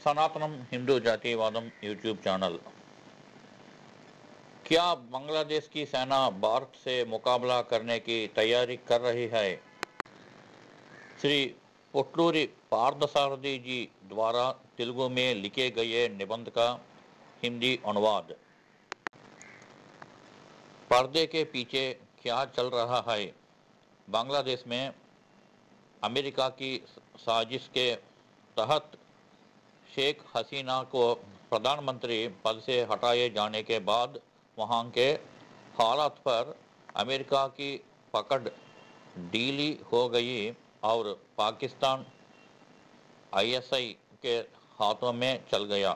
सनातनम Hindu जातिवादम YouTube channel. क्या बांग्लादेश की सेना भारत से मुकाबला करने की तैयारी कर रही है? श्री पुट्लूरी पार्थसारथी जी द्वारा तेलुगु में लिखे गए निबंध का हिंदी अनुवाद। पर्दे के पीछे क्या चल रहा है? बांग्लादेश में अमेरिका की साजिश के तहत शेख हसीना को प्रधानमंत्री पद से हटाए जाने के बाद वहां के हालात पर अमेरिका की पकड़ ढीली हो गई और पाकिस्तान आईएसआई के हाथों में चल गया।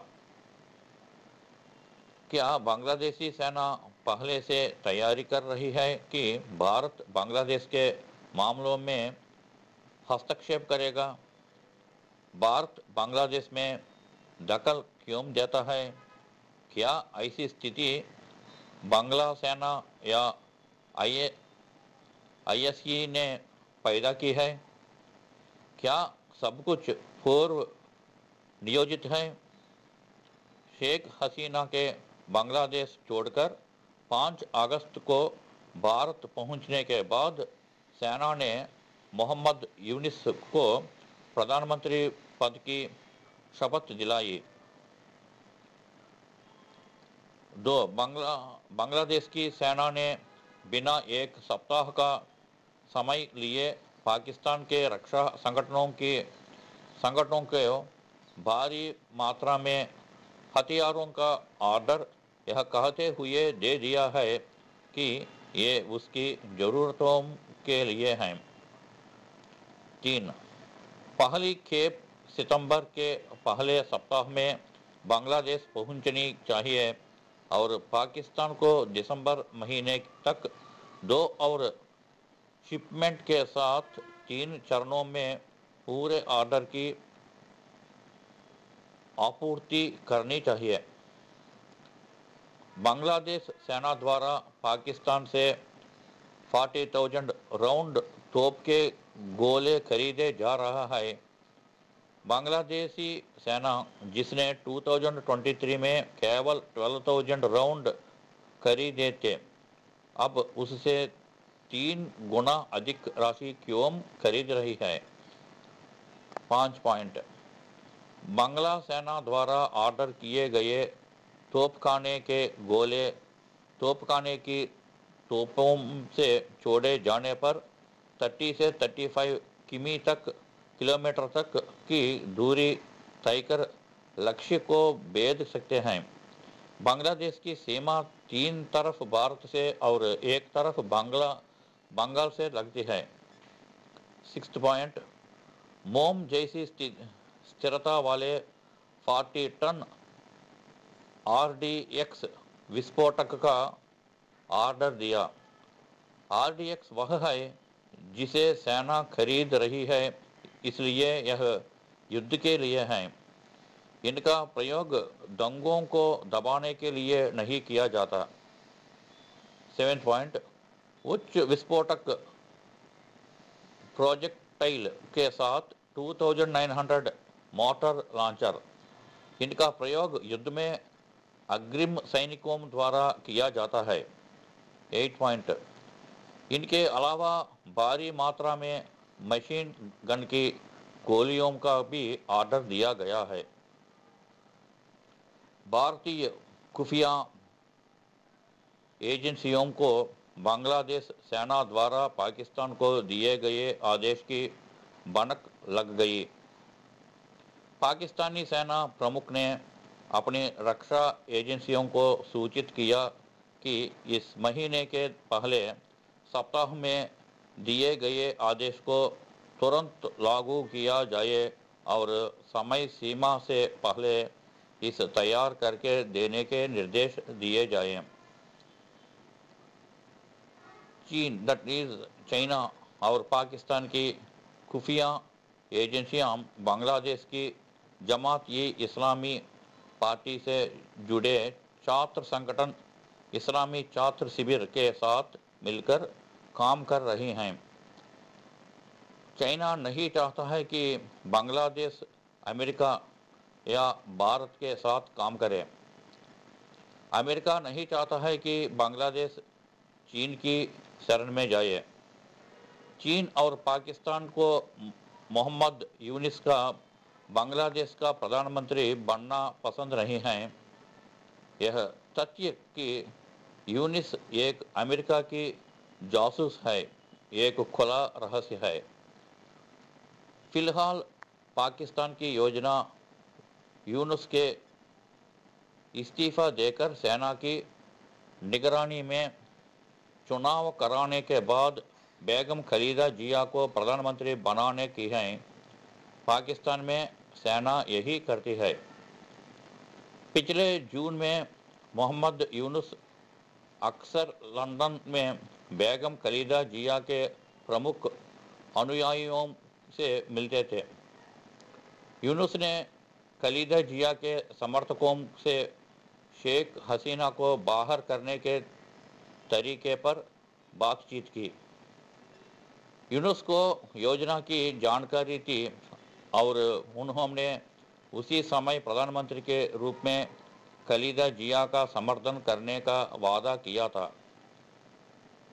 क्या बांग्लादेशी सेना पहले से तैयारी कर रही है कि भारत बांग्लादेश के मामलों में हस्तक्षेप करेगा? भारत बांग्लादेश में दखल क्यों देता है? क्या ऐसी स्थिति बांग्ला सेना या आईएसई ने पैदा की है? क्या सब कुछ पूर्व नियोजित है? शेख हसीना के बांग्लादेश छोड़कर 5 अगस्त को भारत पहुंचने के बाद सेना ने मोहम्मद यूनिस को प्रधानमंत्री पद की शपथ दिलाई। बांग्लादेश की सेना ने बिना एक सप्ताह का समय लिए पाकिस्तान के रक्षा संगठनों को भारी मात्रा में हथियारों का ऑर्डर यह कहते हुए दे दिया है कि ये उसकी ज़रूरतों के लिए हैं। 3. पहली खेप सितंबर के पहले सप्ताह में बांग्लादेश पहुंचनी चाहिए और पाकिस्तान को दिसंबर महीने तक 2 और शिपमेंट के साथ 3 चरणों में पूरे ऑर्डर की आपूर्ति करनी चाहिए। बांग्लादेश सेना द्वारा पाकिस्तान से 40,000 राउंड तोप के गोले खरीदे जा रहा है। बांग्लादेशी सेना जिसने 2023 में केवल 12,000 राउंड खरीदे थे, अब उससे 3 गुना अधिक राशि क्यों खरीद रही है? 5 पॉइंट। बांग्ला सेना द्वारा ऑर्डर किए गए तोपखाने के गोले तोपखाने की तोपों से छोड़े जाने पर 30 से 35 किलोमीटर तक की दूरी तय कर लक्ष्य को भेद सकते हैं। बांग्लादेश की सीमा 3 तरफ भारत से और एक तरफ बंगाल से लगती है। 6 पॉइंट। मोम जैसी स्थिरता वाले 40 टन आरडीएक्स विस्फोटक का ऑर्डर दिया। आरडीएक्स वह है जिसे सेना खरीद रही है, इसलिए यह युद्ध के लिए है। इनका प्रयोग दंगों को दबाने के लिए नहीं किया जाता। 7 पॉइंट। उच्च विस्फोटक प्रोजेक्टाइल के साथ 2900 मोटर लॉन्चर। इनका प्रयोग युद्ध में अग्रिम सैनिकों द्वारा किया जाता है। 8 पॉइंट। इनके अलावा भारी मात्रा में मशीन गन की गोलियों का भी ऑर्डर दिया गया है। भारतीय खुफिया एजेंसियों को बांग्लादेश सेना द्वारा पाकिस्तान को दिए गए आदेश की भनक लग गई। पाकिस्तानी सेना प्रमुख ने अपनी रक्षा एजेंसियों को सूचित किया कि इस महीने के पहले सप्ताह में दिए गए आदेश को तुरंत लागू किया जाए और समय सीमा से पहले इस तैयार करके देने के निर्देश दिए जाएं। चीन दैट इज चाइना और पाकिस्तान की खुफिया एजेंसियां बांग्लादेश की जमात ई इस्लामी पार्टी से जुड़े छात्र संगठन इस्लामी छात्र शिविर के साथ मिलकर काम कर रही हैं। चाइना नहीं चाहता है कि बांग्लादेश अमेरिका या भारत के साथ काम करे। अमेरिका नहीं चाहता है कि बांग्लादेश चीन की शरण में जाए। चीन और पाकिस्तान को मोहम्मद यूनिस का बांग्लादेश का प्रधानमंत्री बनना पसंद नहीं है। यह तथ्य कि यूनिस एक अमेरिका की जासूस है एक खुला रहस्य है। फिलहाल पाकिस्तान की योजना यूनुस के इस्तीफा देकर सेना की निगरानी में चुनाव कराने के बाद बेगम खलीदा जिया को प्रधानमंत्री बनाने की है। पाकिस्तान में सेना यही करती है। पिछले जून में मोहम्मद यूनुस अक्सर लंदन में बेगम खलीदा जिया के प्रमुख अनुयायियों से मिलते थे। यूनुस ने खलीदा जिया के समर्थकों से शेख हसीना को बाहर करने के तरीके पर बातचीत की। यूनुस को योजना की जानकारी थी और उन्होंने उसी समय प्रधानमंत्री के रूप में खलीदा जिया का समर्थन करने का वादा किया था।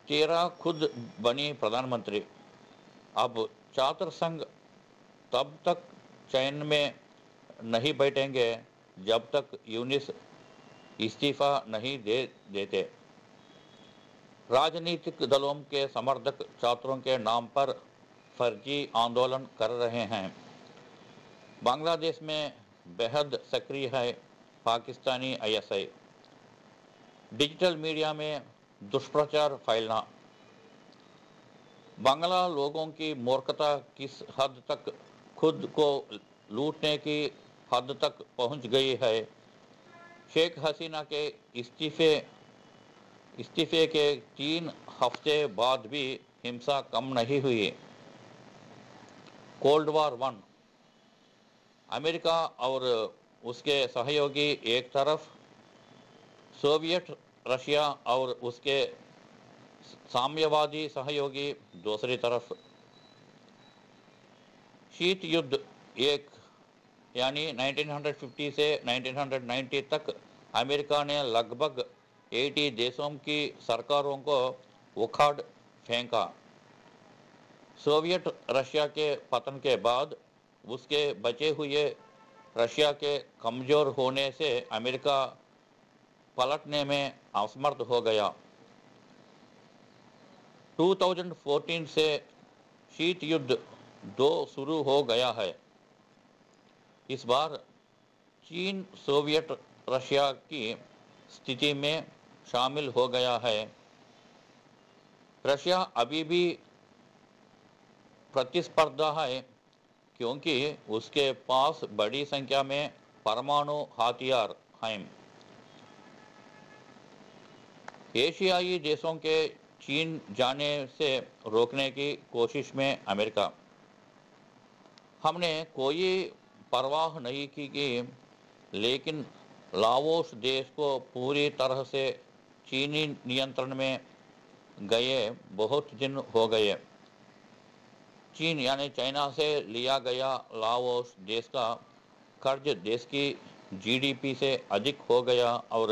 चेहरा खुद बनी प्रधानमंत्री। अब छात्र संघ तब तक चैन में नहीं बैठेंगे जब तक यूनिस इस्तीफा नहीं दे देते। राजनीतिक दलों के समर्थक छात्रों के नाम पर फर्जी आंदोलन कर रहे हैं। बांग्लादेश में बेहद सक्रिय है पाकिस्तानी आईएसआई। डिजिटल मीडिया में दुष्प्रचार फैलना। बांग्ला लोगों की मूर्खता किस हद तक खुद को लूटने की हद तक पहुंच गई है। शेख हसीना के इस्तीफे के 3 हफ्ते बाद भी हिंसा कम नहीं हुई। Cold war 1। अमेरिका और उसके सहयोगी एक तरफ, सोवियत रशिया और उसके साम्यवादी सहयोगी दूसरी तरफ। शीत युद्ध एक यानी 1950 से 1990 तक अमेरिका ने लगभग 80 देशों की सरकारों को उखाड़ फेंका। सोवियत रशिया के पतन के बाद उसके बचे हुए रशिया के कमज़ोर होने से अमेरिका पलटने में असमर्थ हो गया। 2014 से शीत युद्ध 2 शुरू हो गया है। इस बार चीन सोवियत रशिया की स्थिति में शामिल हो गया है। रशिया अभी भी प्रतिस्पर्धा है क्योंकि उसके पास बड़ी संख्या में परमाणु हथियार हैं। एशियाई देशों के चीन जाने से रोकने की कोशिश में अमेरिका। हमने कोई परवाह नहीं की लेकिन लाओस देश को पूरी तरह से चीनी नियंत्रण में गए बहुत दिन हो गए। चीन यानी चाइना से लिया गया लाओस देश का कर्ज देश की जीडीपी से अधिक हो गया और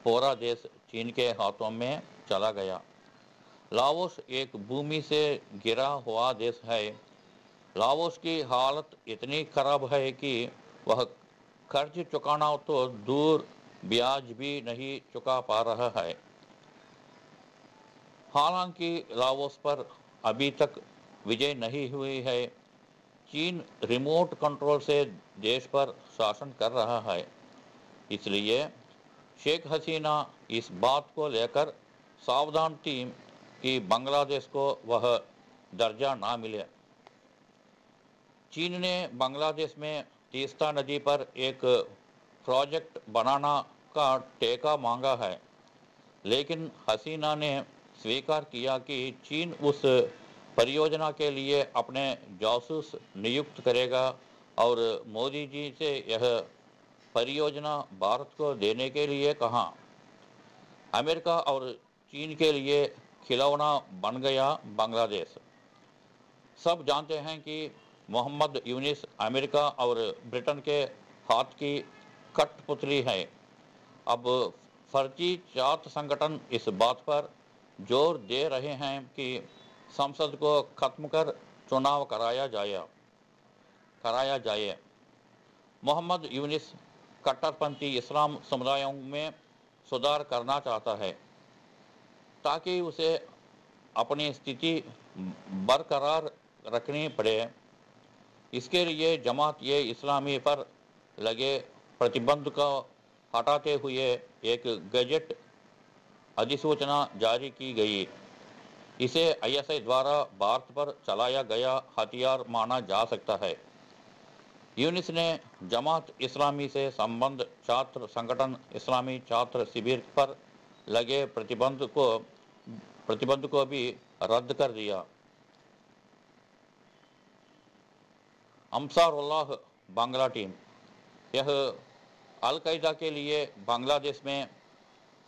पूरा देश चीन के हाथों में चला गया। लाओस एक भूमि से गिरा हुआ देश है। लाओस की हालत इतनी खराब है कि वह कर्ज चुकाना तो दूर ब्याज भी नहीं चुका पा रहा है। हालांकि लाओस पर अभी तक विजय नहीं हुई है। चीन रिमोट कंट्रोल से देश पर शासन कर रहा है। इसलिए शेख हसीना इस बात को लेकर सावधान थी कि बांग्लादेश को वह दर्जा ना मिले। चीन ने बांग्लादेश में तीस्ता नदी पर एक प्रोजेक्ट बनाना का ठेका मांगा है, लेकिन हसीना ने स्वीकार किया कि चीन उस परियोजना के लिए अपने जासूस नियुक्त करेगा और मोदी जी से यह परियोजना भारत को देने के लिए कहा। अमेरिका और चीन के लिए खिलौना बन गया बांग्लादेश। सब जानते हैं कि मोहम्मद यूनिस अमेरिका और ब्रिटेन के हाथ की कठपुतली है। अब फर्जी जात संगठन इस बात पर जोर दे रहे हैं कि संसद को खत्म कर चुनाव कराया जाए। मोहम्मद यूनिस कट्टरपंथी इस्लाम समुदायों में सुधार करना चाहता है ताकि उसे अपनी स्थिति बरकरार रखनी पड़े। इसके लिए जमात ये इस्लामी पर लगे प्रतिबंध को हटाते हुए एक गजट अधिसूचना जारी की गई। इसे ISI द्वारा भारत पर चलाया गया हथियार माना जा सकता है। यूनिस ने जमात इस्लामी से संबंध छात्र संगठन इस्लामी छात्र शिविर पर लगे प्रतिबंध को भी रद्द कर दिया। अंसारुल्लाह बांग्ला टीम, यह अल-कायदा के लिए बांग्लादेश में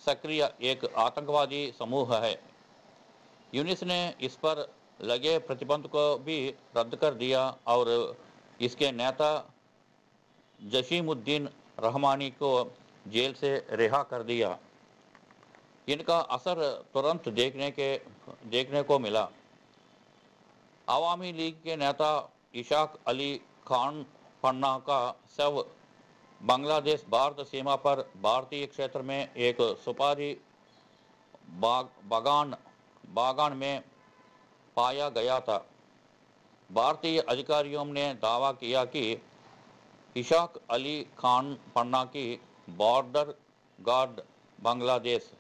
सक्रिय एक आतंकवादी समूह है। यूनिस ने इस पर लगे प्रतिबंध को भी रद्द कर दिया और इसके नेता जसीमुद्दीन रहमानी को जेल से रिहा कर दिया। इनका असर तुरंत देखने को मिला। अवामी लीग के नेता इशाक अली खान पन्ना का शव बांग्लादेश भारत सीमा पर भारतीय क्षेत्र में एक सुपारी बागान में पाया गया था। भारतीय अधिकारियों ने दावा किया कि इशाक अली खान पन्ना की बॉर्डर गार्ड बांग्लादेश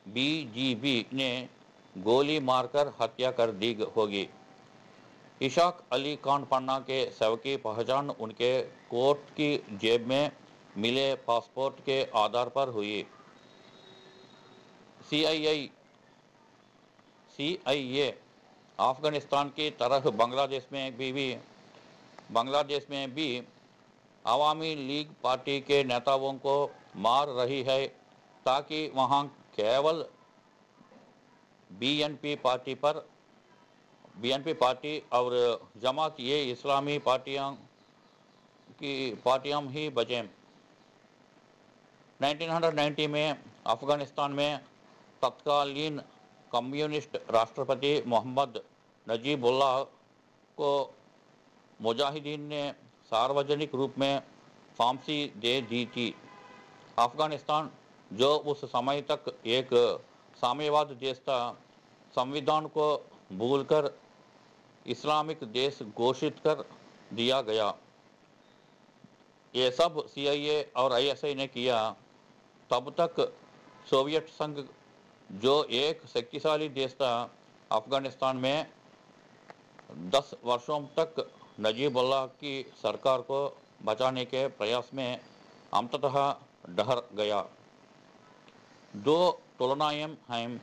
BGB ने गोली मारकर हत्या कर दी होगी। इशाक अली खान पन्ना के शव की पहचान उनके कोट की जेब में मिले पासपोर्ट के आधार पर हुई। CIA अफगानिस्तान की तरह बांग्लादेश में भी अवामी लीग पार्टी के नेताओं को मार रही है ताकि वहां केवल BNP पार्टी और जमात ये इस्लामी पार्टियां ही बचें। 1990 में अफगानिस्तान में तत्कालीन कम्युनिस्ट राष्ट्रपति मोहम्मद नजीबुल्लाह को मुजाहिदीन ने सार्वजनिक रूप में फांसी दे दी थी। अफगानिस्तान, जो उस समय तक एक साम्यवाद देश था, संविधान को भूलकर इस्लामिक देश घोषित कर दिया गया। ये सब CIA और ISI ने किया। तब तक सोवियत संघ, जो एक शक्तिशाली देश था, अफगानिस्तान में 10 वर्षों तक नजीबुल्लाह की सरकार को बचाने के प्रयास में अंततः ढह गया। दो तुलनाएं हैं।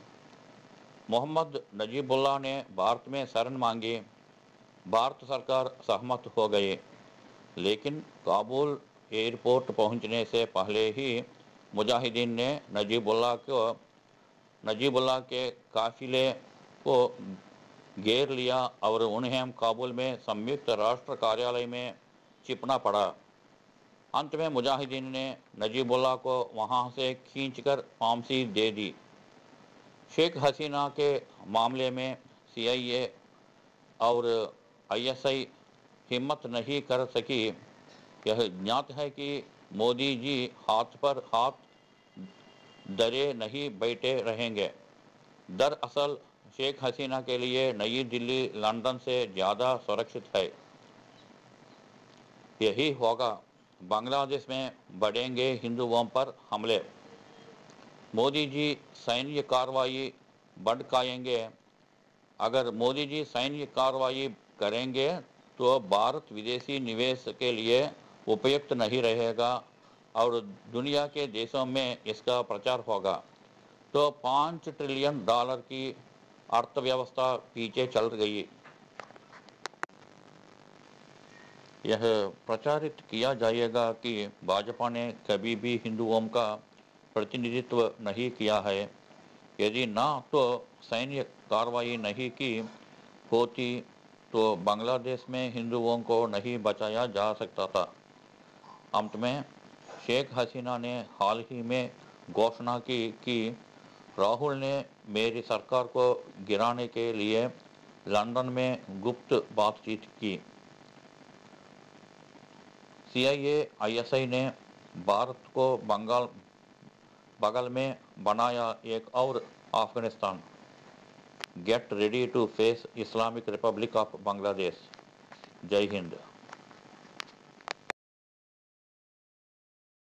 मोहम्मद नजीबुल्लाह ने भारत में शरण मांगी, भारत सरकार सहमत हो गई, लेकिन काबुल एयरपोर्ट पहुंचने से पहले ही मुजाहिदीन ने नजीबुल्लाह के काफिले को घेर लिया और उन्हें काबुल में संयुक्त राष्ट्र कार्यालय में छिपना पड़ा। अंत में मुजाहिदीन ने नजीबुल्लाह को वहां से खींचकर फांसी दे दी। शेख हसीना के मामले में CIA और ISI हिम्मत नहीं कर सकी। यह ज्ञात है कि मोदी जी हाथ पर हाथ धरे नहीं बैठे रहेंगे। दरअसल शेख हसीना के लिए नई दिल्ली लंदन से ज़्यादा सुरक्षित है। यही होगा। बांग्लादेश में बढ़ेंगे हिंदुओं पर हमले। मोदी जी सैन्य कार्रवाई भड़काएंगे। अगर मोदी जी सैन्य कार्रवाई करेंगे तो भारत विदेशी निवेश के लिए उपयुक्त नहीं रहेगा और दुनिया के देशों में इसका प्रचार होगा, तो $5 ट्रिलियन की अर्थव्यवस्था पीछे चल गई। यह प्रचारित किया जाएगा कि भाजपा ने कभी भी हिंदुओं का प्रतिनिधित्व नहीं किया है। यदि ना तो सैन्य कार्रवाई नहीं की होती तो बांग्लादेश में हिंदुओं को नहीं बचाया जा सकता था। अंत में शेख हसीना ने हाल ही में घोषणा की कि राहुल ने मेरी सरकार को गिराने के लिए लंदन में गुप्त बातचीत की। सीआईए आईएसआई ने भारत को बगल में बनाया एक और Afghanistan. Get ready to face Islamic republic of Bangladesh. जय हिंद।